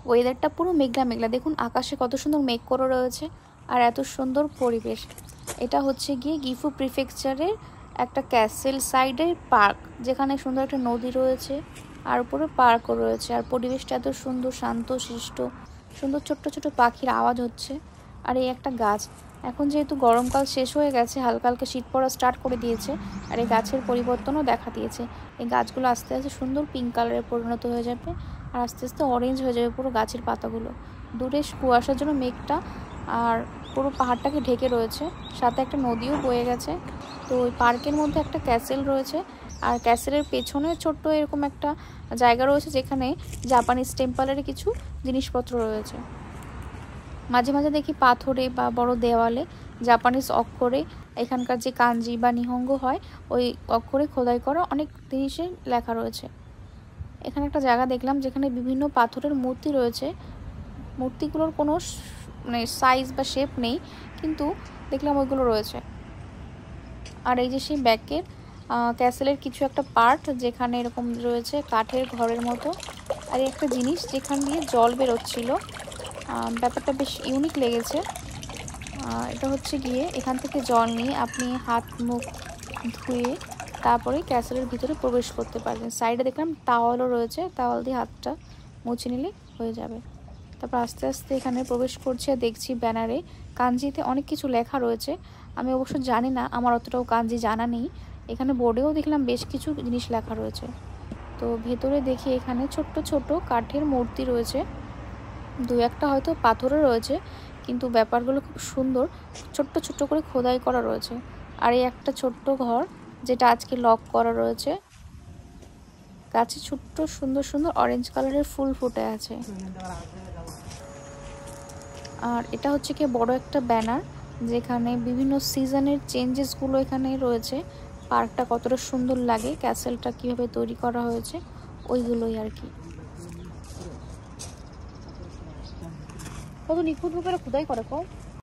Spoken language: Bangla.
ওয়েদারটা পুরো মেঘলা মেঘলা, দেখুন আকাশে কত সুন্দর মেঘ করে রয়েছে আর এত সুন্দর পরিবেশ। এটা হচ্ছে গিয়ে গিফু প্রিফেকচারের একটা ক্যাসেল সাইডের পার্ক, যেখানে সুন্দর একটা নদী রয়েছে আর উপরে পার্কও রয়েছে। আর পরিবেশটা এত সুন্দর, শান্ত শিষ্ট, সুন্দর ছোট্ট ছোট পাখির আওয়াজ হচ্ছে। আর এই একটা গাছ, এখন যেহেতু গরমকাল শেষ হয়ে গেছে, হালকা হালকা শীত পড়া স্টার্ট করে দিয়েছে আর এই গাছের পরিবর্তনও দেখা দিয়েছে। এই গাছগুলো আস্তে আস্তে সুন্দর পিঙ্ক কালারে পরিণত হয়ে যাবে আর আস্তে আস্তে অরেঞ্জ হয়ে যাবে পুরো গাছের পাতাগুলো। দূরে কুয়াশার জন্য মেঘটা আর পুরো পাহাড়টাকে ঢেকে রয়েছে, সাথে একটা নদীও বয়ে গেছে। তো ওই পার্কের মধ্যে একটা ক্যাসেল রয়েছে আর ক্যাসেলের পেছনে ছোট্ট এরকম একটা জায়গা রয়েছে যেখানে জাপানিজ টেম্পলের কিছু জিনিসপত্র রয়েছে। মাঝে মাঝে দেখি পাথরে বা বড় দেওয়ালে জাপানিজ অক্ষরে এখানকার যে কাঞ্জি বা নিহঙ্গ হয় ওই অক্ষরে খোদাই করা অনেক জিনিসের লেখা রয়েছে। এখানে একটা জায়গা দেখলাম যেখানে বিভিন্ন পাথরের মূর্তি রয়েছে। মূর্তিগুলোর কোনো মানে সাইজ বা শেপ নেই, কিন্তু দেখলাম ওইগুলো রয়েছে। আর এই যে সেই ব্যাকের ক্যাসেলের কিছু একটা পার্ট যেখানে এরকম রয়েছে কাঠের ঘরের মতো, আর একটা জিনিস যেখান দিয়ে জল বেরোচ্ছিল, ব্যাপারটা বেশ ইউনিক লেগেছে। এটা হচ্ছে গিয়ে এখান থেকে জল নিয়ে আপনি হাত মুখ ধুয়ে তারপরে ক্যাসেলের ভিতরে প্রবেশ করতে পারবেন। সাইডে দেখলাম টাওয়ালও রয়েছে, টাওয়াল দিয়ে হাতটা মুছে নিলে হয়ে যাবে। তারপর আস্তে আস্তে এখানে প্রবেশ করছি আর দেখছি ব্যানারে কাঞ্জিতে অনেক কিছু লেখা রয়েছে। আমি অবশ্য জানি না, আমার অতটাও কাঞ্জি জানা নেই। এখানে বোর্ডেও দেখলাম বেশ কিছু জিনিস লেখা রয়েছে। তো ভেতরে দেখি এখানে ছোট্ট ছোট কাঠের মূর্তি রয়েছে, দু একটা হয়তো পাথরে রয়েছে, কিন্তু ব্যাপারগুলো খুব সুন্দর, ছোট্ট ছোট্ট করে খোদাই করা রয়েছে। আর এই একটা ছোট্ট ঘর যেটা আজকে লক করা রয়েছে, গাছে ছোট্ট সুন্দর সুন্দর অরেঞ্জ কালারের ফুল ফুটে আছে। আর এটা হচ্ছে কি বড় একটা ব্যানার যেখানে বিভিন্ন সিজনের চেঞ্জেসগুলো এখানে রয়েছে। পার্কটা কতটা সুন্দর লাগে, ক্যাসেলটা কিভাবে তৈরি করা হয়েছে, ওইগুলোই আর কি। কত নিখুঁত ভাবে খোদাই করে কম।